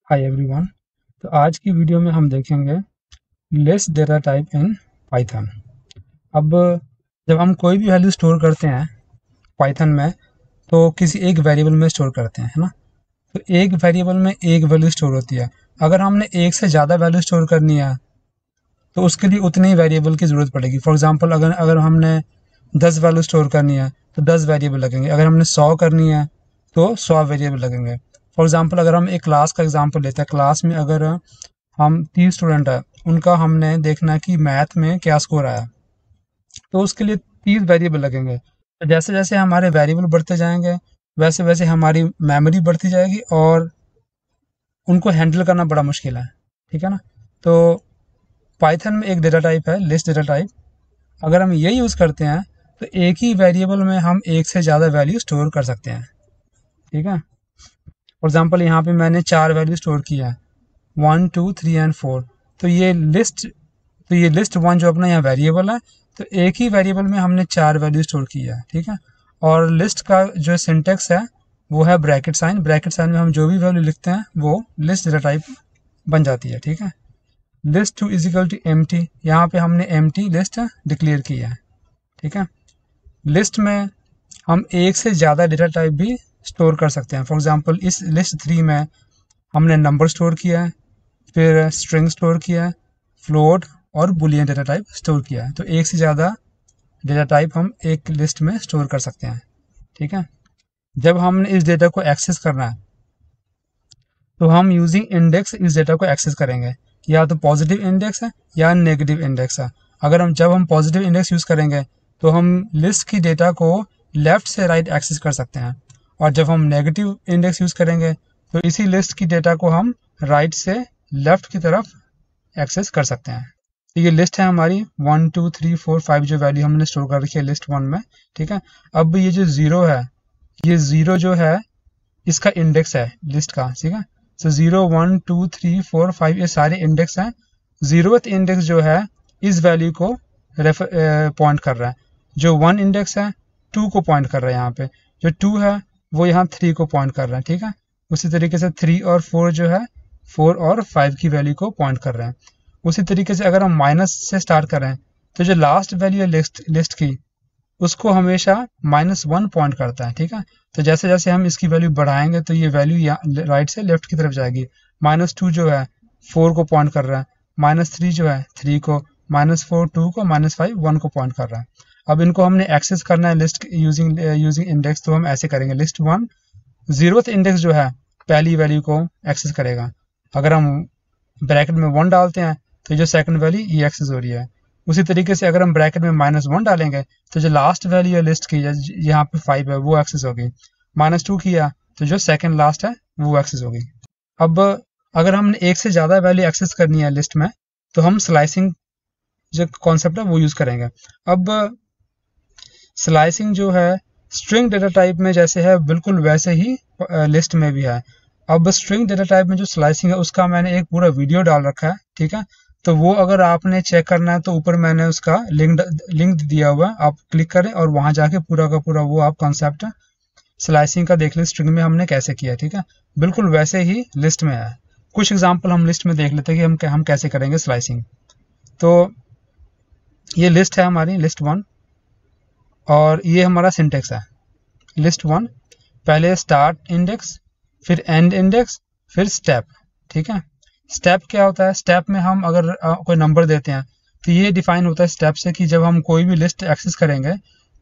Hi everyone. तो आज की वीडियो में हम देखेंगे list data type in Python. अब जब हम कोई भी वैल्यू स्टोर करते हैं पाइथन में तो किसी एक वेरिएबल में स्टोर करते हैं, है ना। तो एक वेरिएबल में एक वैल्यू स्टोर होती है। अगर हमने एक से ज़्यादा वैल्यू स्टोर करनी है तो उसके लिए उतनी ही वेरिएबल की ज़रूरत पड़ेगी। फॉर एग्जांपल अगर अगर हमने 10 वैल्यू स्टोर करनी है तो 10 वेरिएबल लगेंगे। अगर हमने 100 करनी है तो 100 वेरिएबल लगेंगे। फॉर एग्जांपल अगर हम एक क्लास का एग्जांपल लेते हैं, क्लास में अगर हम 30 स्टूडेंट है, उनका हमने देखना है कि मैथ में क्या स्कोर आया, तो उसके लिए 30 वेरिएबल लगेंगे। तो जैसे जैसे हमारे वेरिएबल बढ़ते जाएंगे वैसे वैसे हमारी मेमोरी बढ़ती जाएगी और उनको हैंडल करना बड़ा मुश्किल है, ठीक है ना। तो पाइथन में एक डेटा टाइप है लिस्ट डेटा टाइप। अगर हम ये यूज़ करते हैं तो एक ही वेरिएबल में हम एक से ज़्यादा वैल्यू स्टोर कर सकते हैं, ठीक है। फॉर एग्जाम्पल यहाँ पे मैंने 4 वैल्यू स्टोर किया है, 1 2 3 एंड 4। तो ये लिस्ट वन जो अपना यहाँ वेरिएबल है, तो एक ही वेरिएबल में हमने 4 वैल्यू स्टोर किया है, ठीक है। और लिस्ट का जो सिंटेक्स है वो है ब्रैकेट साइन। ब्रैकेट साइन में हम जो भी वैल्यू लिखते हैं वो लिस्ट डेटा टाइप बन जाती है, ठीक है। List two is equal to empty, यहाँ पे हमने एम्प्टी लिस्ट डिक्लेयर किया है, ठीक है। लिस्ट में हम एक से ज़्यादा डेटा टाइप भी स्टोर कर सकते हैं। फॉर एग्जाम्पल इस लिस्ट 3 में हमने नंबर स्टोर किया है, फिर स्ट्रिंग स्टोर किया है, फ्लोट और बुलियन डेटा टाइप स्टोर किया है। तो एक से ज़्यादा डेटा टाइप हम एक लिस्ट में स्टोर कर सकते हैं, ठीक है। जब हमने इस डेटा को एक्सेस करना है तो हम यूजिंग इंडेक्स इस डेटा को एक्सेस करेंगे। या तो पॉजिटिव इंडेक्स है या नेगेटिव इंडेक्स है। अगर हम जब हम पॉजिटिव इंडेक्स यूज़ करेंगे तो हम लिस्ट की डेटा को लेफ्ट से राइट एक्सेस कर सकते हैं, और जब हम नेगेटिव इंडेक्स यूज़ करेंगे तो इसी लिस्ट की डेटा को हम राइट से लेफ्ट की तरफ एक्सेस कर सकते हैं। तो ये लिस्ट है हमारी 1 2 3 4 5 जो वैल्यू हमने स्टोर कर रखी है लिस्ट वन में, ठीक है। अब ये जो ज़ीरो है, ये ज़ीरो जो है इसका इंडेक्स है लिस्ट का, ठीक है। तो 0 1 2 3 4 5 ये सारे इंडेक्स हैं। जीरोथ इंडेक्स जो है इस वैल्यू को पॉइंट कर रहा है। जो 1 इंडेक्स है 2 को पॉइंट कर रहा है यहाँ पे। जो 2 है वो यहाँ 3 को पॉइंट कर रहा है, ठीक है। उसी तरीके से 3 और 4 जो है 4 और 5 की वैल्यू को पॉइंट कर रहे हैं। उसी तरीके से अगर हम माइनस से स्टार्ट करें तो जो लास्ट वैल्यू है लिस्ट की उसको हमेशा -1 पॉइंट करता है, ठीक है। तो जैसे जैसे हम इसकी वैल्यू बढ़ाएंगे तो ये वैल्यू राइट से लेफ्ट की तरफ जाएगी। -2 जो है 4 को पॉइंट कर रहा है, -3 जो है 3 को, -4 2 को, -5 1 को पॉइंट कर रहा है। अब इनको हमने एक्सेस करना है लिस्ट यूजिंग इंडेक्स, तो हम ऐसे करेंगे। लिस्ट वन जीरोथ इंडेक्स जो है पहली वैल्यू को एक्सेस करेगा। अगर हम ब्रैकेट में 1 डालते हैं तो जो सेकंड वैल्यू ये एक्सेस हो रही है। उसी तरीके से अगर हम ब्रैकेट में -1 डालेंगे तो जो लास्ट वैल्यू है लिस्ट की यहाँ पे 5 है वो एक्सेस होगी। -2 किया तो जो सेकंड लास्ट है वो एक्सेस होगी। अब अगर हमने एक से ज़्यादा वैल्यू एक्सेस करनी है लिस्ट में तो हम स्लाइसिंग जो कॉन्सेप्ट है वो यूज़ करेंगे। अब स्लाइसिंग जो है स्ट्रिंग डेटा टाइप में जैसे है बिल्कुल वैसे ही लिस्ट में भी है। अब स्ट्रिंग डेटा टाइप में जो स्लाइसिंग है उसका मैंने एक पूरा वीडियो डाल रखा है, ठीक है। तो वो अगर आपने चेक करना है तो ऊपर मैंने उसका लिंक दिया हुआ है, आप क्लिक करें और वहां जाके पूरा का पूरा वो आप कॉन्सेप्ट स्लाइसिंग का देख लें, स्ट्रिंग में हमने कैसे किया, ठीक है। बिल्कुल वैसे ही लिस्ट में है। कुछ एग्जाम्पल हम लिस्ट में देख लेते हैं कि हम कैसे करेंगे स्लाइसिंग। तो ये लिस्ट है हमारी लिस्ट वन, और ये हमारा सिंटेक्स है। लिस्ट वन पहले स्टार्ट इंडेक्स, फिर एंड इंडेक्स, फिर स्टेप, ठीक है। स्टेप क्या होता है? स्टेप में हम अगर कोई नंबर देते हैं तो ये डिफाइन होता है स्टेप से कि जब हम कोई भी लिस्ट एक्सेस करेंगे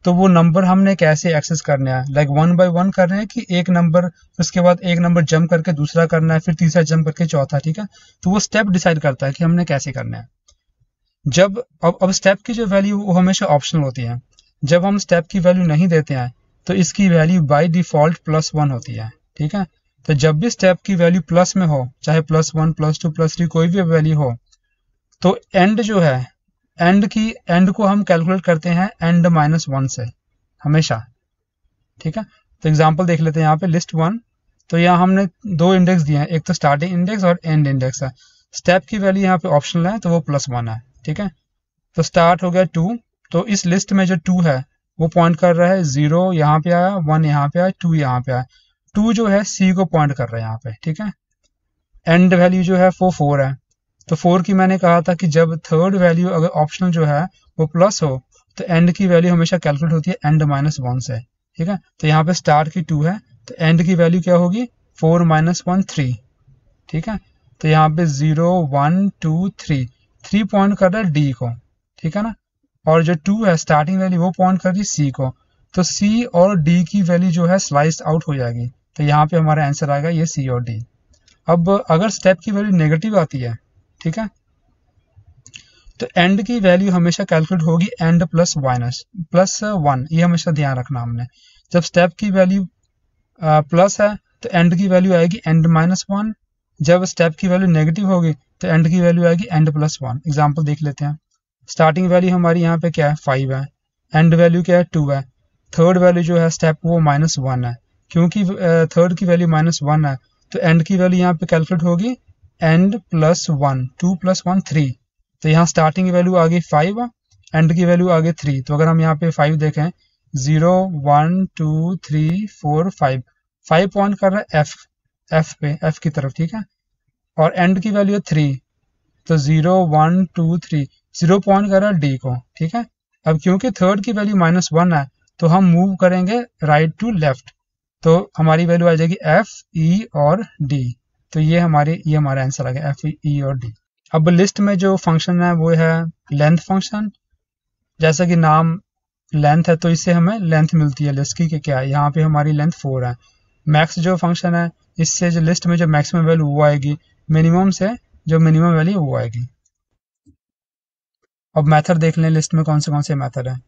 तो वो नंबर हमने कैसे एक्सेस करना है। लाइक 1 बाय 1 कर रहे हैं कि एक नंबर, उसके बाद एक नंबर जंप करके दूसरा करना है, फिर तीसरा जंप करके चौथा, ठीक है। तो वो स्टेप डिसाइड करता है कि हमने कैसे करना है। जब अब स्टेप की जो वैल्यू वो हमेशा ऑप्शनल होती है। जब हम स्टेप की वैल्यू नहीं देते हैं तो इसकी वैल्यू बाय डिफॉल्ट +1 होती है, ठीक है। तो जब भी स्टेप की वैल्यू प्लस में हो, चाहे +1 +2 +3 कोई भी वैल्यू हो, तो एंड जो है एंड को हम कैलकुलेट करते हैं एंड -1 से हमेशा, ठीक है। तो एग्जांपल देख लेते हैं यहाँ पे लिस्ट वन। तो यहाँ हमने 2 इंडेक्स दिए हैं, एक तो स्टार्टिंग इंडेक्स और एंड इंडेक्स है। स्टेप की वैल्यू यहाँ पे ऑप्शनल है तो वो +1 है, ठीक है। तो स्टार्ट हो गया 2, तो इस लिस्ट में जो 2 है वो पॉइंट कर रहा है 0 यहाँ पे आया, 1 यहाँ पे आया, 2 यहाँ पे आया। 2 जो है सी को पॉइंट कर रहा है यहाँ पे, ठीक है। एंड वैल्यू जो है वो 4 है, तो 4 की मैंने कहा था कि जब थर्ड वैल्यू अगर ऑप्शनल जो है वो प्लस हो तो एंड की वैल्यू हमेशा कैलकुलेट होती है एंड -1 से, ठीक है। तो यहाँ पे स्टार्ट की 2 है तो एंड की वैल्यू क्या होगी 4 - 1 3, ठीक है। तो यहाँ पे 0 1 2 3 पॉइंट कर रहा है डी को, ठीक है ना, और जो 2 है स्टार्टिंग वैल्यू वो पॉइंट कर रही है सी को, तो सी और डी की वैल्यू जो है स्लाइस आउट हो जाएगी, तो यहाँ पे हमारा आंसर आएगा ये सी और डी। अब अगर स्टेप की वैल्यू नेगेटिव आती है, ठीक है, तो एंड की वैल्यू हमेशा कैलकुलेट होगी एंड +1, ये हमेशा ध्यान रखना हमने। जब स्टेप की वैल्यू प्लस है तो एंड की वैल्यू आएगी एंड -1, जब स्टेप की वैल्यू नेगेटिव होगी तो एंड की वैल्यू आएगी एंड +1। एग्जाम्पल देख लेते हैं। स्टार्टिंग वैल्यू हमारी यहाँ पे क्या है 5 है, एंड वैल्यू क्या है 2 है, थर्ड वैल्यू जो है स्टेप वो -1 है, क्योंकि थर्ड की वैल्यू -1 है तो एंड की वैल्यू यहाँ पे कैलकुलेट होगी एंड +1, 2 + 1 3, तो यहाँ स्टार्टिंग की वैल्यू आ गई 5, एंड की वैल्यू आ गई 3, तो अगर हम यहाँ पे 5 देखें 0 1 2 3 4 5 पॉइंट कर रहा है एफ पे, एफ की तरफ, ठीक है, और एंड की वैल्यू है 3, तो 0 1 2 3 0 पॉइंट कर रहा है डी को, ठीक है। अब क्योंकि थर्ड की वैल्यू -1 है तो हम मूव करेंगे राइट टू लेफ्ट, तो हमारी वैल्यू आ जाएगी एफ ई और डी, तो ये हमारा आंसर आ गया एफ ई और डी। अब लिस्ट में जो फंक्शन है वो है लेंथ फंक्शन, जैसा कि नाम लेंथ है तो इससे हमें लेंथ मिलती है लिस्ट की, कि क्या है यहाँ पे हमारी लेंथ 4 है। मैक्स जो फंक्शन है इससे जो लिस्ट में जो मैक्सिमम वैल्यू वो आएगी, मिनिमम से जो मिनिमम वैल्यू वो आएगी। अब मेथड देख लें लिस्ट में कौन से मेथड है।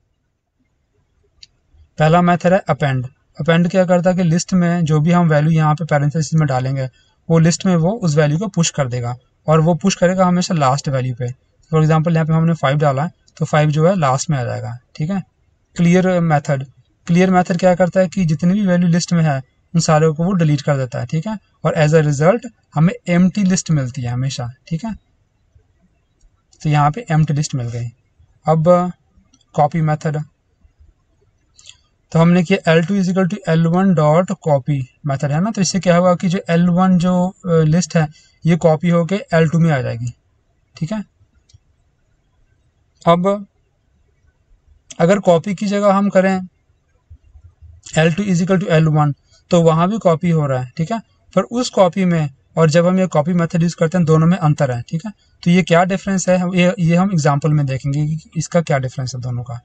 पहला मेथड है अपेंड। अपेंड क्या करता है कि लिस्ट में जो भी हम वैल्यू यहाँ पे पैरेंथेसिस में डालेंगे वो लिस्ट में वो उस वैल्यू को पुश कर देगा, और वो पुश करेगा हमेशा लास्ट वैल्यू पे। फॉर एग्जांपल यहाँ पे हमने 5 डाला है तो 5 जो है लास्ट में आ जाएगा, ठीक है। क्लियर मेथड क्या करता है कि जितनी भी वैल्यू लिस्ट में है उन सारों को वो डिलीट कर देता है, ठीक है, और एज अ रिजल्ट हमें एम्प्टी लिस्ट मिलती है हमेशा, ठीक है। तो यहाँ पे एम्प्टी लिस्ट मिल गई। अब कॉपी मेथड, तो हमने किया L2 = L1 dot copy method है ना, तो इससे क्या होगा कि जो L1 जो लिस्ट है ये कॉपी होके L2 में आ जाएगी, ठीक है। अब अगर कॉपी की जगह हम करें L2 = L1 तो वहां भी कॉपी हो रहा है, ठीक है, पर उस कॉपी में और जब हम ये कॉपी मेथड यूज करते हैं दोनों में अंतर है, ठीक है। तो ये क्या डिफरेंस है ये हम एग्जांपल में देखेंगे कि इसका क्या डिफरेंस है दोनों का।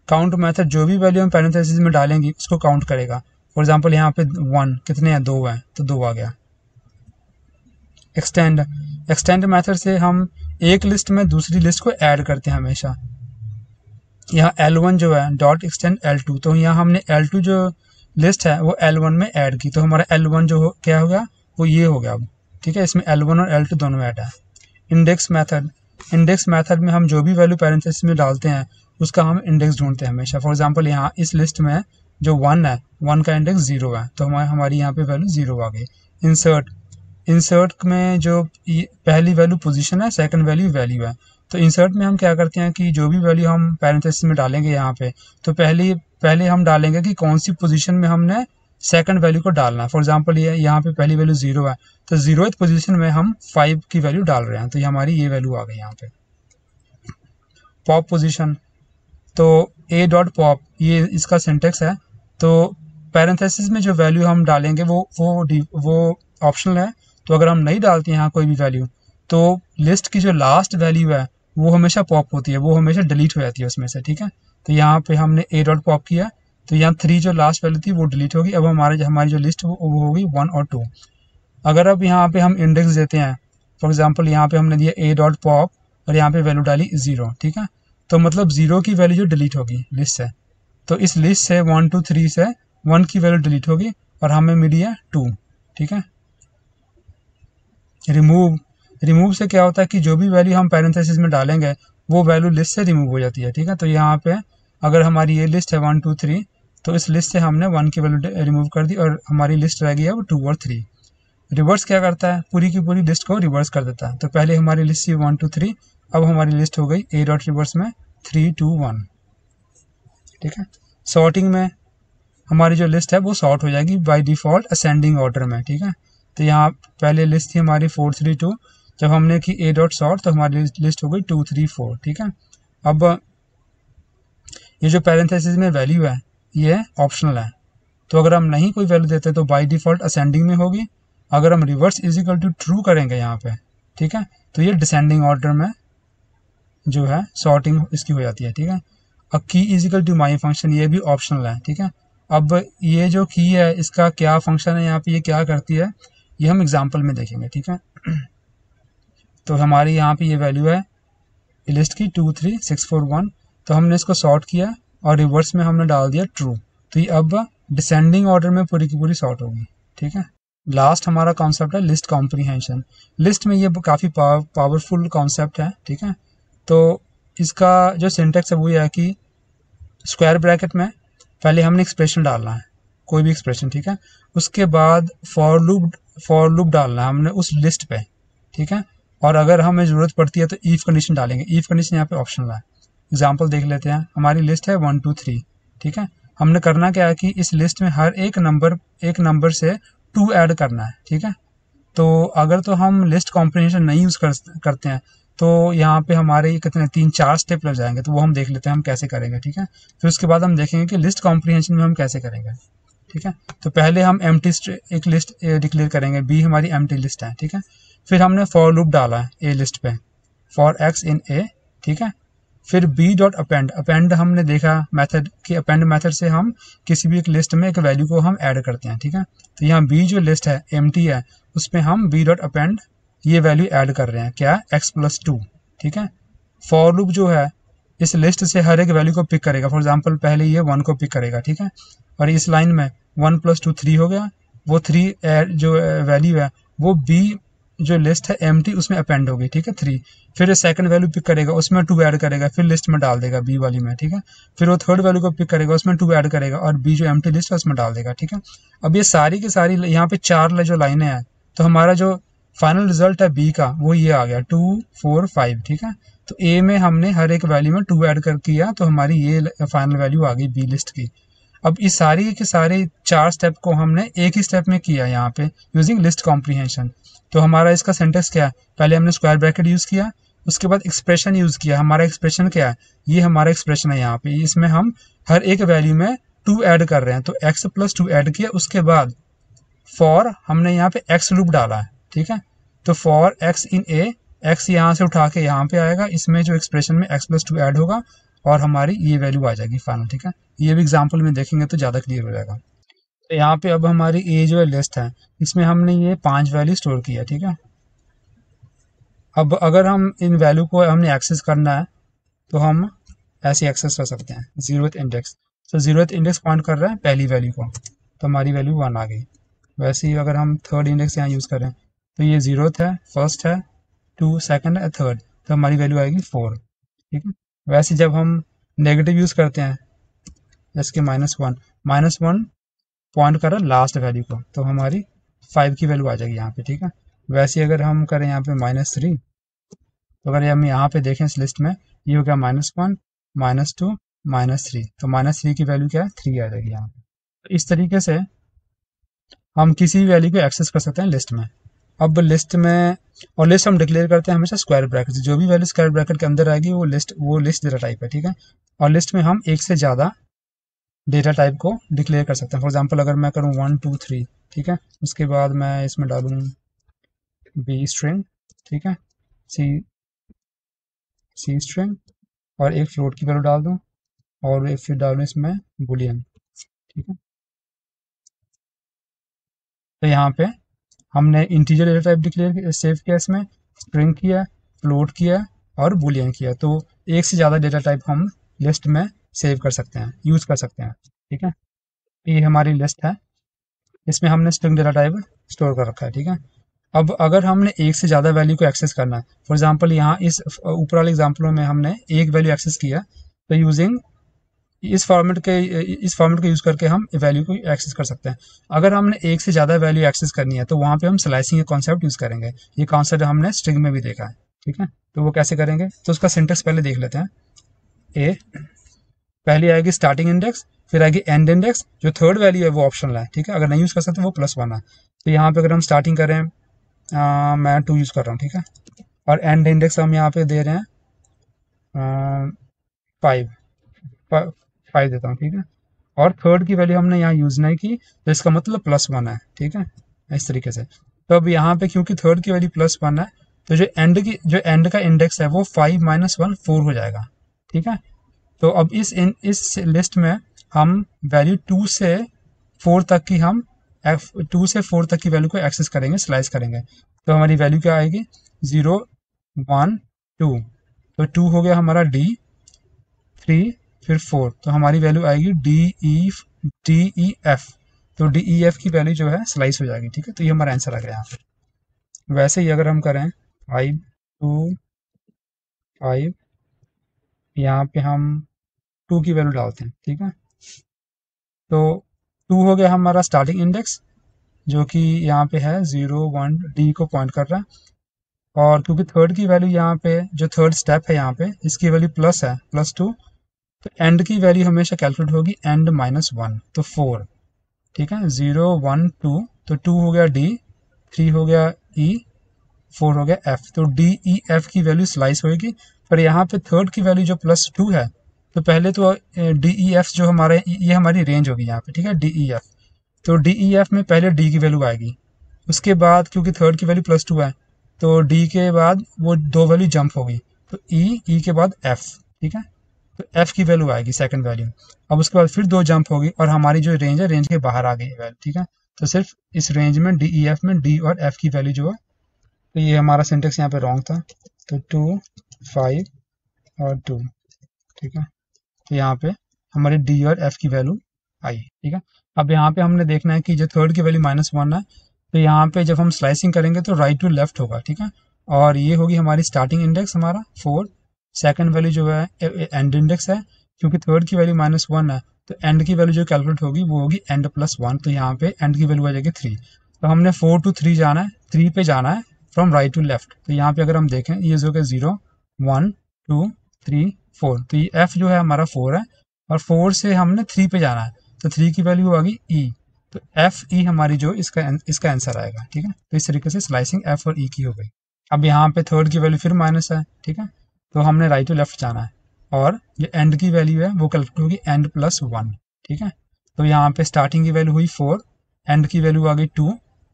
काउंट मेथड जो भी वैल्यू हम पैरेंथेसिस में डालेंगे उसको काउंट करेगा। फॉर एग्जांपल यहाँ पे 1 कितने हैं 2 है तो 2 आ गया। एक्सटेंड मेथड से हम एक लिस्ट में दूसरी लिस्ट को ऐड करते हैं हमेशा। यहाँ L1 जो है डॉट एक्सटेंड L2, तो यहाँ हमने L2 जो लिस्ट है वो L1 में ऐड की, तो हमारा L1 जो क्या हो गया वो ये हो गया अब, ठीक है। इसमें L1 और L2 दोनों ऐड है। इंडेक्स मेथड में हम जो भी वैल्यू पैरेंथेसिस में डालते हैं उसका हम इंडेक्स ढूंढते हैं हमेशा। फॉर एग्जांपल यहाँ इस लिस्ट में जो 1 है 1 का इंडेक्स 0 है, तो हमारी यहाँ पे वैल्यू 0 आ गई। इंसर्ट में जो पहली वैल्यू पोजीशन है, सेकंड वैल्यू है, तो इंसर्ट में हम क्या करते हैं कि जो भी वैल्यू हम पैरेंथेसिस में डालेंगे यहाँ पे, तो पहले हम डालेंगे कि कौन सी पोजीशन में हमने सेकंड वैल्यू को डालना है। फॉर एग्जांपल ये यहाँ पे पहली वैल्यू 0 है तो 0th पोजीशन में हम 5 की वैल्यू डाल रहे हैं, तो ये हमारी ये वैल्यू आ गई यहाँ पे। पॉप पोजीशन, तो a डॉट पॉप ये इसका सिंटेक्स है, तो पैरेंथेसिस में जो वैल्यू हम डालेंगे वो ऑप्शनल है, तो अगर हम नहीं डालते यहाँ कोई भी वैल्यू तो लिस्ट की जो लास्ट वैल्यू है वो हमेशा पॉप होती है, वो हमेशा डिलीट हो जाती है उसमें से, ठीक है। तो यहाँ पे हमने a डॉट पॉप किया तो यहाँ 3 जो लास्ट वैल्यू थी वो डिलीट होगी। अब हमारी जो लिस्ट वो होगी 1 और 2। अगर अब यहाँ पे हम इंडेक्स देते हैं, फॉर एग्जाम्पल यहाँ पे हमने दिया a डॉट पॉप और यहाँ पे वैल्यू डाली 0, ठीक है, तो मतलब 0 की वैल्यू जो डिलीट होगी लिस्ट से, तो इस लिस्ट से 1 2 3 से 1 की वैल्यू डिलीट होगी और हमें मिली है 2, ठीक है। रिमूव से क्या होता है कि जो भी वैल्यू हम पैरेंथेसिस में डालेंगे वो वैल्यू लिस्ट से रिमूव हो जाती है, ठीक है। तो यहाँ पे अगर हमारी ये लिस्ट है 1 2 3 तो इस लिस्ट से हमने 1 की वैल्यू रिमूव कर दी और हमारी लिस्ट रह गई है वो 2 और 3। रिवर्स क्या करता है, पूरी की पूरी लिस्ट को रिवर्स कर देता है। तो पहले हमारी लिस्ट थी 1 2 3, अब हमारी लिस्ट हो गई a डॉट रिवर्स में 3 2 1, ठीक है। सॉर्टिंग में हमारी जो लिस्ट है वो सॉर्ट हो जाएगी बाय डिफॉल्ट असेंडिंग ऑर्डर में, ठीक है। तो यहाँ पहले लिस्ट थी हमारी 432, जब हमने की ए डॉट सॉर्ट तो हमारी लिस्ट हो गई 234। ठीक है, अब ये जो पैरेंथेसिस में वैल्यू है ये ऑप्शनल है, तो अगर हम नहीं कोई वैल्यू देते तो बाय डिफॉल्ट असेंडिंग में होगी। अगर हम reverse is equal to true करेंगे यहाँ पे, ठीक है, तो ये डिसेंडिंग ऑर्डर में जो है सॉर्टिंग इसकी हो जाती है। ठीक है, अब key is equal to my function ये भी ऑप्शनल है। ठीक है, अब ये जो की है इसका क्या फंक्शन है यहाँ पे, ये क्या करती है, ये हम एग्जाम्पल में देखेंगे। ठीक है, तो हमारी यहाँ पे ये वैल्यू है लिस्ट की 23641, तो हमने इसको सॉर्ट किया और रिवर्स में हमने डाल दिया ट्रू, तो ये अब डिसेंडिंग ऑर्डर में पूरी की पूरी सॉर्ट होगी। ठीक है, लास्ट हमारा कॉन्सेप्ट है लिस्ट कॉम्प्रीहेंशन। लिस्ट में ये काफ़ी पावरफुल कॉन्सेप्ट है। ठीक है, तो इसका जो सिंटेक्स है वो ये है कि स्क्वायर ब्रैकेट में पहले हमने एक्सप्रेशन डालना है, कोई भी एक्सप्रेशन। ठीक है, उसके बाद फॉर लूप डालना है हमने उस लिस्ट पे। ठीक है, और अगर हमें ज़रूरत पड़ती है तो ईफ कंडीशन डालेंगे। ईफ कंडीशन यहाँ पे ऑप्शनल है। एग्जाम्पल देख लेते हैं, हमारी लिस्ट है 1 2 3। ठीक है, हमने करना क्या है कि इस लिस्ट में हर एक नंबर से 2 ऐड करना है। ठीक है, तो अगर तो हम लिस्ट कॉम्प्रीहेंशन नहीं यूज़ करते हैं तो यहाँ पे हमारे कितने 3-4 स्टेप लग जाएंगे, तो वो हम देख लेते हैं हम कैसे करेंगे। ठीक है, फिर उसके बाद हम देखेंगे कि लिस्ट कॉम्प्रीहेंशन में हम कैसे करेंगे। ठीक है, तो पहले हम एम्प्टी एक लिस्ट डिक्लेयर करेंगे, बी हमारी एम्प्टी लिस्ट है। ठीक है, फिर हमने फॉर लूप डाला है ए लिस्ट पे, फॉर एक्स इन ए। ठीक है, फिर बी डॉट अपेंड हमने देखा मेथड कि अपेंड मेथड से हम किसी भी एक लिस्ट में एक वैल्यू को हम ऐड करते हैं। ठीक है, तो यहाँ बी जो लिस्ट है एम्प्टी है उसमें हम बी डॉट अपेंड ये वैल्यू ऐड कर रहे हैं, क्या, x+2। ठीक है, फॉर लूप जो है इस लिस्ट से हर एक वैल्यू को पिक करेगा। फॉर एग्जांपल पहले ये 1 को पिक करेगा। ठीक है, और इस लाइन में 1 + 2 3 हो गया, वो 3 जो वैल्यू है वो बी जो लिस्ट है एम्प्टी उसमें अपेंड होगी। ठीक है, 3, फिर सेकंड वैल्यू पिक करेगा उसमें 2 ऐड करेगा, फिर लिस्ट में डाल देगा बी वाली में। ठीक है, फिर वो थर्ड वैल्यू को पिक करेगा उसमें 2 ऐड करेगा और बी जो एम्प्टी लिस्ट है उसमें डाल देगा। ठीक है, अब ये सारी की सारी यहाँ पे 4 जो लाइनें हैं, तो हमारा जो फाइनल रिजल्ट है बी का वो ये आ गया 2 4 5। ठीक है, तो ए में हमने हर एक वैल्यू में 2 ऐड कर किया, तो हमारी ये फाइनल वैल्यू आ गई बी लिस्ट की। अब इस सारी के सारे 4 स्टेप को हमने एक ही स्टेप में किया यहाँ पे यूजिंग लिस्ट कॉम्प्रीहेंशन। तो हमारा इसका सेंटेंस क्या है, पहले हमने स्क्वायर ब्रैकेट यूज किया, उसके बाद एक्सप्रेशन यूज किया। हमारा एक्सप्रेशन क्या है, ये हमारा एक्सप्रेशन है यहाँ पे, इसमें हम हर एक वैल्यू में 2 ऐड कर रहे हैं, तो x+2 ऐड किया। उसके बाद फॉर हमने यहाँ पे एक्स लूप डाला है। ठीक है, तो for x in A, x यहाँ से उठा के यहाँ पे आएगा, इसमें जो एक्सप्रेशन में x+2 ऐड होगा और हमारी ये वैल्यू आ जाएगी फाइनल। ठीक है, ये भी एग्जाम्पल में देखेंगे तो ज़्यादा क्लियर हो जाएगा। तो यहाँ पे अब हमारी ए जो है लिस्ट है, इसमें हमने ये 5 वैल्यू स्टोर किया। ठीक है, अब अगर हम इन वैल्यू को हमने एक्सेस करना है तो हम ऐसे एक्सेस कर सकते हैं। 0th इंडेक्स, तो 0th इंडेक्स पॉइंट कर रहा है पहली वैल्यू को, तो हमारी वैल्यू 1 आ गई। वैसे ही अगर हम थर्ड इंडेक्स यहाँ यूज़ करें तो ये 0th है, फर्स्ट है, 2 सेकंड है, थर्ड, तो हमारी वैल्यू आएगी 4। ठीक है, वैसे जब हम नेगेटिव यूज़ करते हैं जैसे कि -1 पॉइंट कर रहा है लास्ट वैल्यू को, तो हमारी 5 की वैल्यू आ जाएगी यहाँ पे। ठीक है, वैसे अगर हम करें यहाँ पे -3, तो अगर हम यहाँ पे देखें इस लिस्ट में ये हो गया -1 -2 -3, तो -3 की वैल्यू क्या है, 3 आ जाएगी यहाँ पे। तो इस तरीके से हम किसी भी वैल्यू को एक्सेस कर सकते हैं लिस्ट में। अब लिस्ट में, और लिस्ट हम डिक्लेयर करते हैं हमेशा स्क्वायर ब्रैकेट से, जो भी वैल्यू स्क्वायर ब्रैकेट के अंदर आएगी वो लिस्ट डेटा टाइप है। ठीक है, और लिस्ट में हम एक से ज़्यादा डेटा टाइप को डिक्लेयर कर सकते हैं। फॉर एग्जांपल अगर मैं करूँ 1 2 3, ठीक है, उसके बाद मैं इसमें डालूँ बी स्ट्रिंग, ठीक है, सी स्ट्रिंग, और एक फ्लोट की वैल्यू डाल दूँ, और फिर डालूँ इसमें बुलियन। ठीक है, तो यहाँ पे हमने integer data type declare save किया, इसमें स्ट्रिंग किया, फ्लोट किया और बुलियन किया, तो एक से ज़्यादा डेटा टाइप हम लिस्ट में सेव कर सकते हैं, यूज़ कर सकते हैं। ठीक है, ये हमारी लिस्ट है, इसमें हमने स्ट्रिंग डेटा टाइप स्टोर कर रखा है। ठीक है, अब अगर हमने एक से ज़्यादा वैल्यू को एक्सेस करना है, फॉर एग्जांपल यहाँ इस ऊपर वाले एग्जांपलों में हमने एक वैल्यू एक्सेस किया, तो यूजिंग इस फॉर्मेट को यूज़ करके हम वैल्यू को एक्सेस कर सकते हैं। अगर हमने एक से ज़्यादा वैल्यू एक्सेस करनी है तो वहाँ पे हम स्लाइसिंग का कॉन्सेप्ट यूज़ करेंगे। ये कॉन्सेप्ट हमने स्ट्रिंग में भी देखा है। ठीक है, तो वो कैसे करेंगे, तो उसका सिंटेक्स पहले देख लेते हैं। ए पहले आएगी स्टार्टिंग इंडेक्स, फिर आएगी एंड इंडेक्स, जो थर्ड वैल्यू है वो ऑप्शनल है। ठीक है, अगर नहीं यूज़ कर सकते वो +1 है। तो यहाँ पे अगर हम स्टार्टिंग करें, मैं 2 यूज़ कर रहा हूँ, ठीक है, और एंड इंडेक्स हम यहाँ पे दे रहे हैं 5, 5 देता हूँ, ठीक है, और थर्ड की वैल्यू हमने यहाँ यूज़ नहीं की, तो इसका मतलब +1 है, ठीक है, इस तरीके से। तो अब यहाँ पे क्योंकि थर्ड की वैल्यू +1 है, तो जो एंड का इंडेक्स है वो 5 - 1 4 हो जाएगा, ठीक है। तो अब इस लिस्ट में हम वैल्यू 2 से 4 तक की हम 2 से 4 तक की वैल्यू को एक्सेस करेंगे, स्लाइस करेंगे। तो हमारी वैल्यू क्या आएगी, 0 1 2, तो 2 हो गया हमारा डी, 3 फिर 4, तो हमारी वैल्यू आएगी डी ई एफ। तो डी ई एफ की वैल्यू जो है स्लाइस हो जाएगी, ठीक है। तो ये हमारा आंसर आ गया यहाँ पे। वैसे ही अगर हम करें 5 2 5, यहाँ पे हम 2 की वैल्यू डालते हैं, ठीक है। तो 2 हो गया हमारा स्टार्टिंग इंडेक्स, जो कि यहाँ पे है 0 1 डी को पॉइंट कर रहा है, और क्योंकि थर्ड की वैल्यू यहाँ पे जो थर्ड स्टेप है यहाँ पे इसकी वैल्यू प्लस है, +2, तो एंड की वैल्यू हमेशा कैलकुलेट होगी एंड -1, तो 4, ठीक है, 0 1 2, तो 2 हो गया डी, 3 हो गया ई, 4 हो गया एफ। तो डी ई एफ की वैल्यू स्लाइस होगी, पर यहाँ पे थर्ड की वैल्यू जो +2 है, तो पहले तो डी ई एफ जो हमारे ये हमारी रेंज होगी यहाँ पे, ठीक है, डी ई एफ। तो डी ई एफ में पहले डी की वैल्यू आएगी, उसके बाद क्योंकि थर्ड की वैल्यू +2 है, तो डी के बाद वो 2 वैल्यू जंप होगी, तो ई के बाद एफ, ठीक है, तो एफ की वैल्यू आएगी सेकंड वैल्यू। अब उसके बाद फिर 2 जंप होगी और हमारी जो रेंज है, रेंज के बाहर आ गई वैल्यू, ठीक है। तो सिर्फ इस रेंज में डी ई एफ में डी और एफ की वैल्यू जो है, तो ये हमारा सिंटेक्स यहाँ पे रॉन्ग था, तो 2 5 और 2, ठीक है। तो यहाँ पे हमारे डी और एफ की वैल्यू आई, ठीक है। अब यहाँ पे हमने देखना है कि जो थर्ड की वैल्यू -1 है, तो यहाँ पे जब हम स्लाइसिंग करेंगे तो राइट टू लेफ्ट होगा, ठीक है, और ये होगी हमारी स्टार्टिंग इंडेक्स हमारा 4, सेकंड वैल्यू जो है एंड इंडेक्स है, क्योंकि थर्ड की वैल्यू -1 है, तो एंड की वैल्यू जो कैलकुलेट होगी वो होगी एंड +1, तो यहाँ पे एंड की वैल्यू आ जाएगी 3। तो हमने 4 to 3 जाना है, 3 पे जाना है फ्रॉम राइट टू लेफ्ट। तो यहाँ पे अगर हम देखें, ये जो है 0 1 2 3 4, तो ये एफ जो है हमारा 4 है, और 4 से हमने 3 पे जाना है, तो 3 की वैल्यू आ गई ई, तो एफ ई हमारी जो इसका आंसर आएगा, ठीक है। तो इस तरीके से स्लाइसिंग एफ और ई की हो गई। अब यहाँ पे थर्ड की वैल्यू फिर माइनस है, ठीक है, तो हमने राइट टू लेफ्ट जाना है, और जो एंड की वैल्यू है वो कैलकुलेट होगी एंड +1, ठीक है। तो यहाँ पे स्टार्टिंग की वैल्यू हुई 4, एंड की वैल्यू आ गई 2।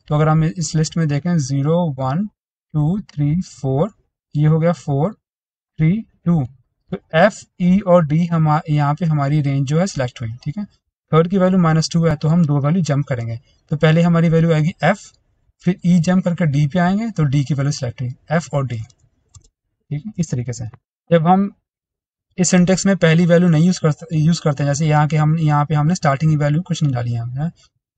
तो अगर हम इस लिस्ट में देखें 0 1 2 3 4, ये हो गया 4 3 2, तो एफ ई और डी हम यहाँ पे हमारी रेंज जो है सिलेक्ट हुई, ठीक है। थर्ड की वैल्यू -2 है, तो हम 2 वैल्यू जंप करेंगे, तो पहले हमारी वैल्यू आएगी एफ, फिर ई जंप करके डी पे आएंगे, तो डी की वैल्यू सिलेक्ट हुई, एफ और डी, ठीक है, इस तरीके से। जब हम इस सिंटेक्स में पहली वैल्यू नहीं यूज करते हैं, जैसे यहाँ पे हमने स्टार्टिंग की वैल्यू कुछ नहीं डाली है,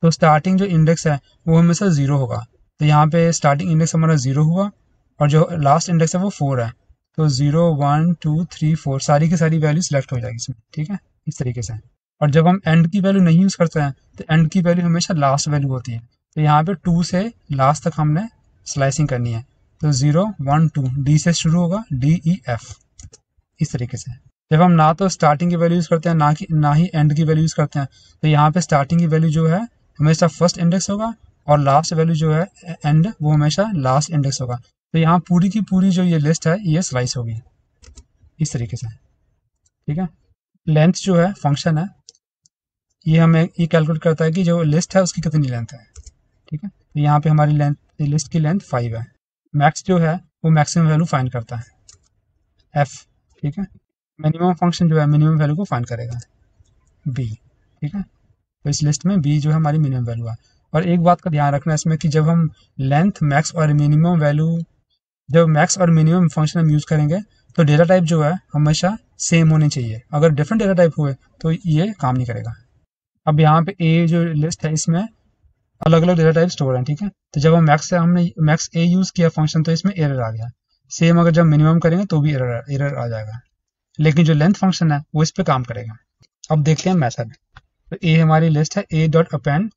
तो स्टार्टिंग जो इंडेक्स है वो हमेशा 0 होगा, तो यहाँ पे स्टार्टिंग इंडेक्स हमारा 0 हुआ, और जो लास्ट इंडेक्स है वो 4 है, तो 0 1 2 3 4 सारी की सारी वैल्यू सिलेक्ट हो जाएगी इसमें, ठीक है, इस तरीके से। और जब हम एंड की वैल्यू नहीं यूज करते हैं, तो एंड की वैल्यू हमेशा लास्ट वैल्यू होती है, तो यहाँ पे 2 से लास्ट तक हमने स्लाइसिंग करनी है, तो 0 1 2 डी से शुरू होगा, डी ई एफ, इस तरीके से। जब हम ना तो स्टार्टिंग की वैल्यू यूज करते हैं, ना ही एंड की वैल्यू यूज करते हैं, तो यहाँ पे स्टार्टिंग की वैल्यू जो है हमेशा फर्स्ट इंडेक्स होगा, और लास्ट वैल्यू जो है एंड वो हमेशा लास्ट इंडेक्स होगा। तो यहाँ पूरी की पूरी जो ये लिस्ट है ये स्लाइस होगी, इस तरीके से, ठीक है। लेंथ जो है फंक्शन है, ये हमें ये कैलकुलेट करता है कि जो लिस्ट है उसकी कितनी लेंथ है, ठीक है। तो यहाँ पे हमारी लेंथ, लिस्ट की लेंथ 5 है। मैक्स जो है वो मैक्सिमम वैल्यू फाइंड करता है, एफ, ठीक है। मिनिमम फंक्शन जो है मिनिमम वैल्यू को फाइंड करेगा, बी, ठीक है। तो इस लिस्ट में बी जो है हमारी मिनिमम वैल्यू है। और एक बात का ध्यान रखना है इसमें कि जब हम लेंथ, मैक्स और मिनिमम वैल्यू, जब मैक्स और मिनिमम फंक्शन हम यूज करेंगे, तो डेटा टाइप जो है हमेशा सेम होनी चाहिए। अगर डिफरेंट डेटा टाइप हुए तो ये काम नहीं करेगा। अब यहाँ पे ए जो लिस्ट है इसमें अलग अलग डेटा टाइप स्टोर है, ठीक है। तो जब हम हमने मैक्स ए यूज किया फंक्शन, तो इसमें एरर आ गया। सेम अगर जब मिनिमम करेंगे तो भी एरर आ जाएगा, लेकिन जो लेंथ फंक्शन है वो इस पे काम करेगा। अब देखते हैं मेथड। तो ए हमारी लिस्ट है, ए डॉट अपेंड,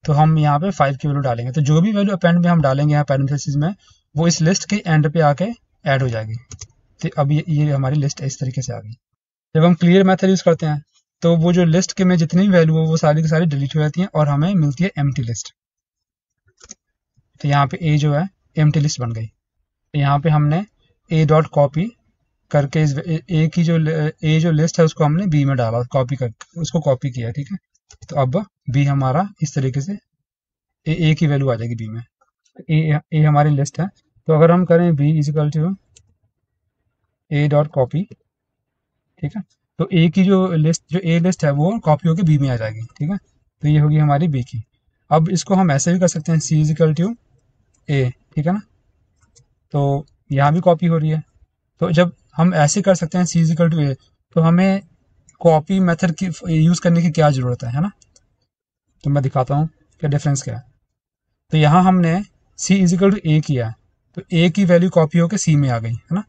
तो हम यहाँ पे 5 की वैल्यू डालेंगे, तो जो भी वैल्यू अपेंड में हम डालेंगे यहाँ पैरेंथेसिस में, वो इस लिस्ट के एंड पे आके ऐड हो जाएगी। तो अब ये हमारी लिस्ट इस तरीके से आ गई। जब हम क्लियर मेथड यूज करते हैं, तो वो जो लिस्ट के में जितनी भी वैल्यू हो वो सारी की सारी डिलीट हो जाती हैं, और हमें मिलती है एम्प्टी लिस्ट। तो यहाँ पे ए जो है एम्प्टी लिस्ट बन गई। तो यहाँ पे हमने ए डॉट कॉपी करके इस ए की जो ए जो लिस्ट है उसको हमने बी में डाला, कॉपी करके उसको कॉपी किया, ठीक है। तो अब बी हमारा इस तरीके से ए की वैल्यू आ जाएगी बी में। ए हमारी लिस्ट है, तो अगर हम करें b is equal to A dot copy, ठीक है, तो ए की जो ए लिस्ट है वो कॉपी होकर बी में आ जाएगी, ठीक है। तो ये होगी हमारी बी की। अब इसको हम ऐसे भी कर सकते हैं, सी इजिकल टू ए, ठीक है ना, तो यहाँ भी कॉपी हो रही है। तो जब हम ऐसे कर सकते हैं सी इजिकल टू ए, तो हमें कॉपी मेथड की यूज़ करने की क्या ज़रूरत है ना। तो मैं दिखाता हूँ क्या डिफरेंस क्या है। तो यहाँ हमने सी इजिकल टू ए किया, तो ए की वैल्यू कॉपी होकर सी में आ गई, है ना।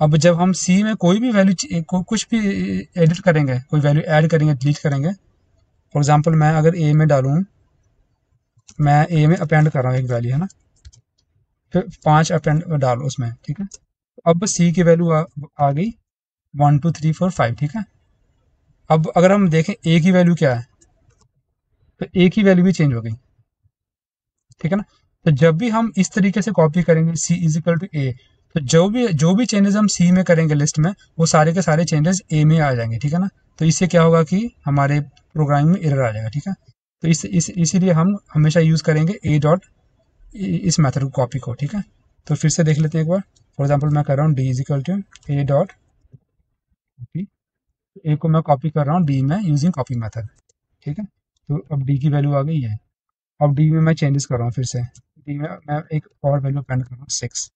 अब जब हम सी में कोई भी वैल्यू कुछ भी एडिट करेंगे, कोई वैल्यू ऐड करेंगे, डिलीट करेंगे, फॉर एग्जांपल मैं अगर ए में डालूँ, मैं ए में अपेंड कर रहा हूँ एक वैल्यू, है ना, फिर 5 अपेंड डालो उसमें, ठीक है। अब सी की वैल्यू आ गई 1 2 3 4 5, ठीक है। अब अगर हम देखें ए की वैल्यू क्या है, तो ए की वैल्यू भी चेंज हो गई, ठीक है ना। तो जब भी हम इस तरीके से कॉपी करेंगे सी इज इक्वल टू ए, तो जो भी चेंजेस हम सी में करेंगे लिस्ट में, वो सारे के सारे चेंजेस ए में आ जाएंगे, ठीक है ना। तो इससे क्या होगा कि हमारे प्रोग्रामिंग में एरर आ जाएगा, ठीक है। तो इसीलिए हम हमेशा यूज़ करेंगे ए डॉट, इस मेथड को कॉपी को, ठीक है। तो फिर से देख लेते हैं एक बार। फॉर एग्जाम्पल मैं कर रहा हूँ D is equal to A dot copy, A को मैं कॉपी कर रहा हूँ डी में यूजिंग कॉपी मेथड, ठीक है। तो अब डी की वैल्यू आ गई है। अब डी में मैं चेंजेस कर रहा हूँ, फिर से डी में मैं एक और वैल्यू अपेंड कर रहा हूँ 6,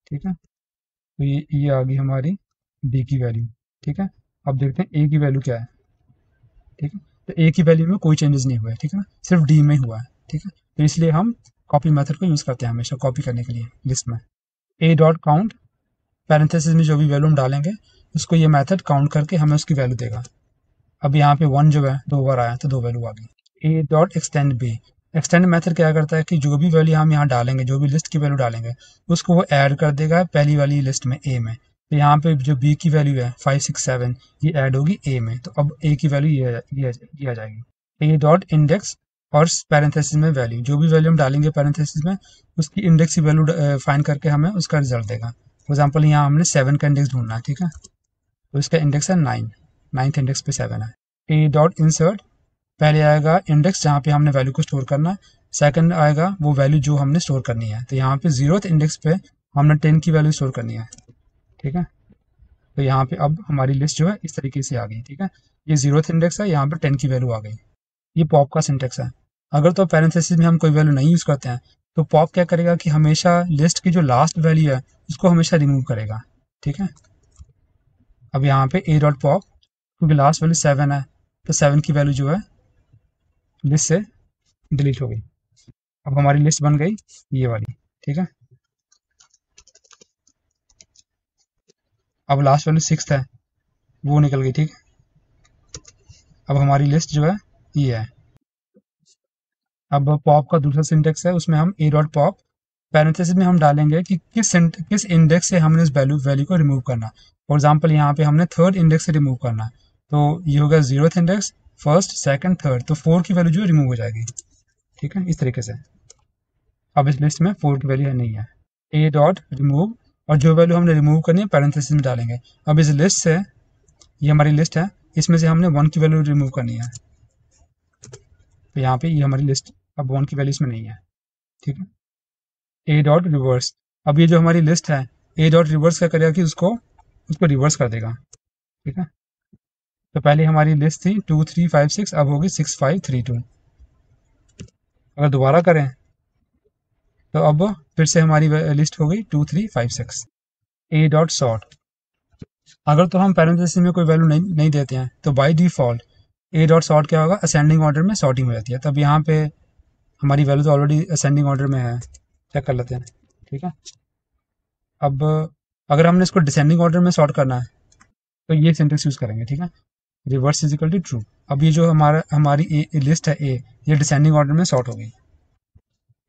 ठीक है। तो ये आ गई हमारी डी की वैल्यू, ठीक है। अब देखते हैं ए की वैल्यू क्या है, ठीक है। तो ए की वैल्यू में कोई चेंजेस नहीं हुआ है, ठीक है ना, सिर्फ डी में हुआ है, ठीक है। तो इसलिए हम कॉपी मेथड को यूज़ करते हैं हमेशा कॉपी करने के लिए लिस्ट में। ए डॉट काउंट, पैरेंथेसिस में जो भी वैल्यू हम डालेंगे उसको ये मेथड काउंट करके हमें उसकी वैल्यू देगा। अब यहाँ पे 1 जो है 2 बार आया तो 2 वैल्यू आ गई। A dot extend b, extend method क्या करता है कि जो भी वैल्यू हम यहाँ डालेंगे, जो भी लिस्ट की वैल्यू डालेंगे, उसको वो ऐड कर देगा पहली वाली लिस्ट में ए में। तो यहाँ पे जो बी की वैल्यू है 5 6 7, ये ऐड होगी ए में, तो अब ए की वैल्यू ये आ जाएगी। ए डॉट इंडेक्स और पैरेंथेसिस में वैल्यू, जो भी वैल्यू हम डालेंगे पैरेंथेसिस में, उसकी इंडेक्स की वैल्यू फाइंड करके हमें उसका रिजल्ट देगा। फॉर एग्जाम्पल यहाँ हमने 7 का इंडेक्स ढूंढना है, ठीक है। तो इसका इंडेक्स है 9, 9th इंडेक्स पे 7 है। ए डॉट इंसर्ट, पहले आएगा इंडेक्स जहाँ पे हमने वैल्यू को स्टोर करना है, सेकंड आएगा वो वैल्यू जो हमने स्टोर करनी है। तो यहाँ पे 0th इंडेक्स पे हमने 10 की वैल्यू स्टोर करनी है, ठीक है। तो यहाँ पे अब हमारी लिस्ट जो है इस तरीके से आ गई, ठीक है। ये 0th इंडेक्स है, यहाँ पे 10 की वैल्यू आ गई। ये पॉप का सिंटेक्स है। अगर तो पैरेंथेसिस में हम कोई वैल्यू नहीं यूज़ करते हैं, तो पॉप क्या करेगा कि हमेशा लिस्ट की जो लास्ट वैल्यू है उसको हमेशा रिमूव करेगा, ठीक है। अब यहाँ पे ए डॉट पॉप, क्योंकि लास्ट वैल्यू 7 है, तो 7 की वैल्यू जो है लिस्ट से डिलीट हो गई। अब हमारी लिस्ट बन गई ये वाली, ठीक है। अब लास्ट वैल्यू 6 है, वो निकल गई, ठीक है। अब हमारी लिस्ट जो है ये है। अब पॉप का दूसरा सिंटेक्स है, उसमें हम ए डॉट पॉप, पैरेंथेसिस में हम डालेंगे कि किस इंडेक्स से हमने इस वैल्यू को रिमूव करना। फॉर एग्जाम्पल यहाँ पे हमने 3rd इंडेक्स से रिमूव करना, तो ये होगा 0th index, 1st 2nd 3rd, तो 4 की वैल्यू जो रिमूव हो जाएगी, ठीक है, इस तरीके से। अब इस लिस्ट में 4 की वैल्यू नहीं है। ए डॉट रिमूव, और जो वैल्यू हमने रिमूव करनी है पैरेंथेसिस में डालेंगे। अब इस लिस्ट से, ये हमारी लिस्ट है, इसमें से हमने 1 की वैल्यू रिमूव करनी है, तो यहाँ पे ये हमारी लिस्ट अब 1 की वैल्यू इसमें नहीं है, ठीक है। ए डॉट रिवर्स, अब ये जो हमारी लिस्ट है, ए डॉट रिवर्स क्या करेगा कि उसको रिवर्स कर देगा, ठीक है। तो पहले हमारी लिस्ट थी 2 3 5 6, अब होगी 6 5 3 2। अगर दोबारा करें तो अब फिर से हमारी लिस्ट हो गई 2 3 5 6। ए डॉट सॉर्ट, अगर तो हम पैरेंथेसिस में कोई वैल्यू नहीं देते हैं, तो by default A dot sort क्या होगा, असेंडिंग ऑर्डर में सॉर्टिंग हो जाती है। तब यहाँ पे हमारी वैल्यू तो ऑलरेडी असेंडिंग ऑर्डर में है, चेक कर लेते हैं, ठीक है। अब अगर हमने इसको डिसेंडिंग ऑर्डर में सॉर्ट करना है, तो ये सिंटेक्स यूज़ करेंगे, ठीक है। Reverse is equal to true. अब ये जो हमारी लिस्ट है ए, ये डिसेंडिंग ऑर्डर में सॉर्ट होगी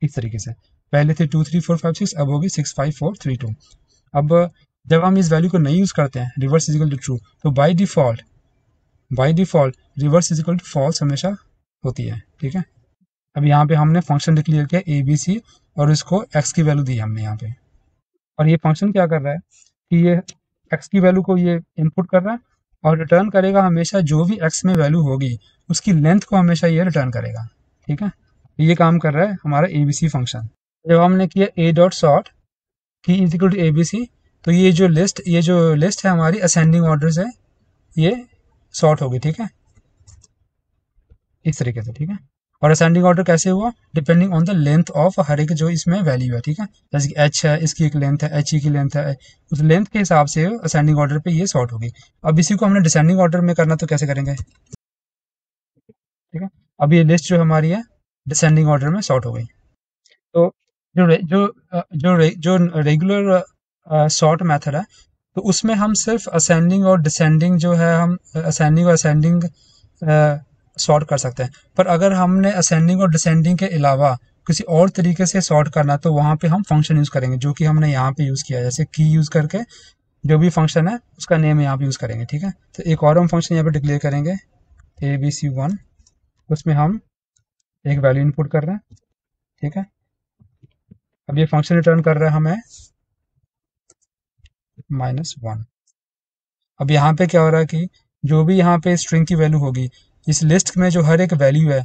इस तरीके से। पहले थे 2 3 4 5 6, अब होगी 6 5 4 3 2। अब जब हम इस वैल्यू को नहीं यूज़ करते हैं reverse is equal to true, तो by default reverse is equal to false हमेशा होती है, ठीक है। अब यहाँ पे हमने फंक्शन डिक्लेयर किया ABC और इसको x की वैल्यू दी हमने यहाँ पे, और ये फंक्शन क्या कर रहा है कि ये x की वैल्यू को ये इनपुट कर रहा है और रिटर्न करेगा हमेशा जो भी x में वैल्यू होगी उसकी लेंथ को हमेशा ये रिटर्न करेगा। ठीक है, ये काम कर रहा है हमारा ABC फंक्शन। जब हमने किया a डॉट सॉर्ट की इज इक्वल टू ABC, तो ये जो लिस्ट है हमारी असेंडिंग ऑर्डर से ये सॉर्ट होगी। ठीक है, इस तरीके से। ठीक है, और असेंडिंग ऑर्डर कैसे हुआ, depending on the length of her एक जो इसमें वैल्यू है। ठीक है, जैसे कि h है, इसकी एक लेंथ है, HE की लेंथ है, उस लेंथ के हिसाब से असेंडिंग ऑर्डर पे ये सॉर्ट होगी। अब इसी को हमने डिसेंडिंग ऑर्डर में करना, तो कैसे करेंगे। ठीक है, अब ये लिस्ट जो हमारी है डिसेंडिंग ऑर्डर में सॉर्ट हो गई। तो जो रेगुलर सॉर्ट मेथड है, तो उसमें हम सिर्फ असेंडिंग और डिसेंडिंग जो है, हम असेंडिंग और असेंडिंग सॉर्ट कर सकते हैं। पर अगर हमने असेंडिंग और डिसेंडिंग के अलावा किसी और तरीके से सॉर्ट करना, तो वहाँ पे हम फंक्शन यूज़ करेंगे, जो कि हमने यहाँ पे यूज़ किया है। जैसे की यूज़ करके जो भी फंक्शन है उसका नेम यहाँ पे यूज़ करेंगे। ठीक है, तो एक और हम फंक्शन यहाँ पे डिक्लेयर करेंगे ABC1, उसमें हम एक वैल्यू इनपुट कर रहे हैं। ठीक है, अब ये फंक्शन रिटर्न कर रहा है हमें -1। अब यहाँ पे क्या हो रहा है कि जो भी यहाँ पे स्ट्रिंग की वैल्यू होगी, इस लिस्ट में जो हर एक वैल्यू है,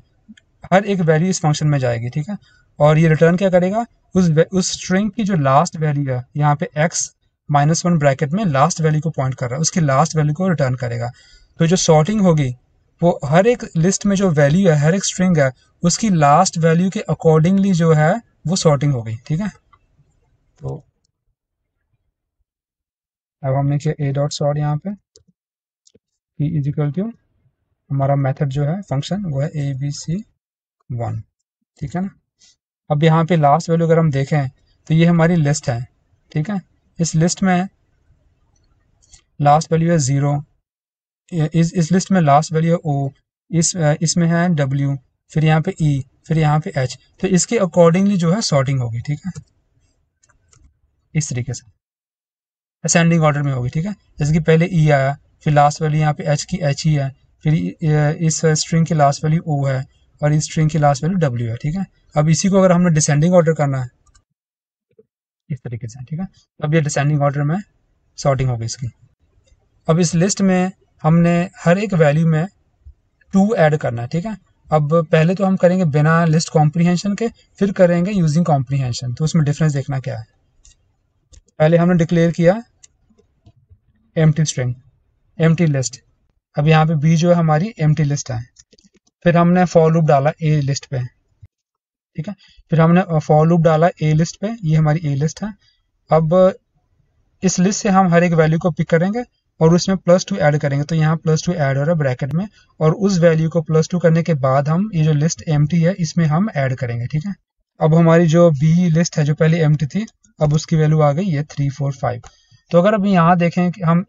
हर एक वैल्यू इस फंक्शन में जाएगी। ठीक है, और ये रिटर्न क्या करेगा, उस स्ट्रिंग की जो लास्ट वैल्यू है, यहाँ पे x-1 ब्रैकेट में लास्ट वैल्यू को पॉइंट कर रहा है, उसकी लास्ट वैल्यू को रिटर्न करेगा। तो जो सॉर्टिंग होगी वो हर एक लिस्ट में जो वैल्यू है, हर एक स्ट्रिंग है, उसकी लास्ट वैल्यू के अकॉर्डिंगली जो है वो सॉर्टिंग होगी। ठीक है, तो अब हमने किया a डॉट सॉर्ट यहाँ पे p इज इक्वल टू, हमारा मेथड जो है फंक्शन वो है ABC1। ठीक है ना, अब यहाँ पे लास्ट वैल्यू अगर हम देखें तो ये हमारी लिस्ट है। ठीक है, इस लिस्ट में लास्ट वैल्यू है 0, इस लिस्ट में लास्ट वैल्यू है O, इसमें है W, फिर यहाँ पे E, फिर यहाँ पे H। तो इसके अकॉर्डिंगली जो है सॉर्टिंग होगी। ठीक है, इस तरीके से असेंडिंग ऑर्डर में होगी। ठीक है, जैसे कि पहले E आया, फिर लास्ट वैल्यू यहाँ पे H की HE है, फिर इस स्ट्रिंग की लास्ट वैल्यू O है, और इस स्ट्रिंग की लास्ट वैल्यू W है। ठीक है, अब इसी को अगर हमने डिसेंडिंग ऑर्डर करना है इस तरीके से। ठीक है, तो अब ये डिसेंडिंग ऑर्डर में सॉर्टिंग होगी इसकी। अब इस लिस्ट में हमने हर एक वैल्यू में 2 ऐड करना है। ठीक है, अब पहले तो हम करेंगे बिना लिस्ट कॉम्प्रीहेंशन के, फिर करेंगे यूजिंग कॉम्प्रीहेंशन। तो उसमें डिफरेंस देखना क्या है। पहले हमने डिक्लेयर किया एम्प्टी स्ट्रिंग, एम्प्टी लिस्ट। अब यहाँ पे B जो है हमारी एम्प्टी लिस्ट है। फिर हमने फॉर लूप डाला A लिस्ट पे। ठीक है, फिर हमने फॉर लूप डाला A लिस्ट पे, ये हमारी A लिस्ट है। अब इस लिस्ट से हम हर एक वैल्यू को पिक करेंगे और उसमें +2 ऐड करेंगे। तो यहाँ +2 ऐड हो रहा है ब्रैकेट में, और उस वैल्यू को +2 करने के बाद हम ये जो लिस्ट एम्प्टी है इसमें हम ऐड करेंगे। ठीक है, अब हमारी जो B लिस्ट है जो पहले एम्प्टी थी, अब उसकी वैल्यू आ गई ये 3 4 5। तो अगर अभी यहाँ देखें कि हम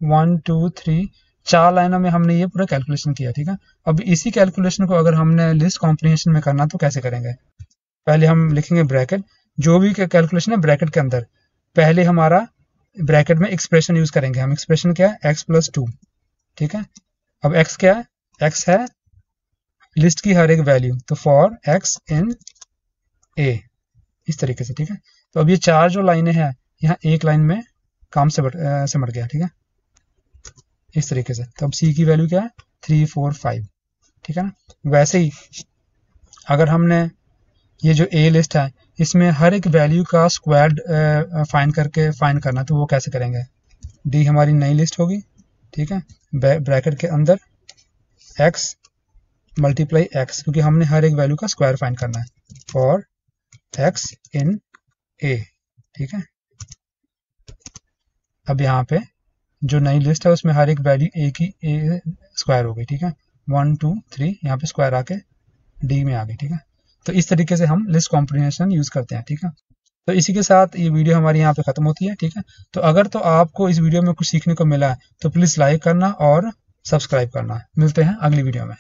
1 2 3 4 लाइनों में हमने ये पूरा कैलकुलेशन किया। ठीक है, अब इसी कैलकुलेशन को अगर हमने लिस्ट कॉम्प्रीहेंशन में करना, तो कैसे करेंगे। पहले हम लिखेंगे ब्रैकेट, जो भी कैलकुलेशन है ब्रैकेट के अंदर, पहले हमारा ब्रैकेट में एक्सप्रेशन यूज करेंगे हम। एक्सप्रेशन क्या है, x+2। ठीक है, अब x क्या है, x है लिस्ट की हर एक वैल्यू, तो फॉर x इन a, इस तरीके से। ठीक है, तो अब ये 4 जो लाइनें हैं, यहाँ एक लाइन में काम सिमट गया। ठीक है, इस तरीके से। तो अब C की वैल्यू क्या है, 3 4 5। ठीक है ना, वैसे ही अगर हमने ये जो A लिस्ट है इसमें हर एक वैल्यू का स्क्वायर फाइंड करना, तो वो कैसे करेंगे। D हमारी नई लिस्ट होगी। ठीक है, ब्रैकेट के अंदर x मल्टीप्लाई x, क्योंकि हमने हर एक वैल्यू का स्क्वायर फाइंड करना है, फॉर x इन A। ठीक है, अब यहाँ पे जो नई लिस्ट है उसमें हर एक वैल्यू A की A स्क्वायर हो गई। ठीक है, 1 2 3 यहाँ पे स्क्वायर आके D में आ गई। ठीक है, तो इस तरीके से हम लिस्ट कॉम्प्रीहेंशन यूज करते हैं। ठीक है, तो इसी के साथ ये वीडियो हमारी यहाँ पे खत्म होती है। ठीक है, तो अगर तो आपको इस वीडियो में कुछ सीखने को मिला है तो प्लीज़ लाइक करना और सब्सक्राइब करना। मिलते हैं अगली वीडियो में।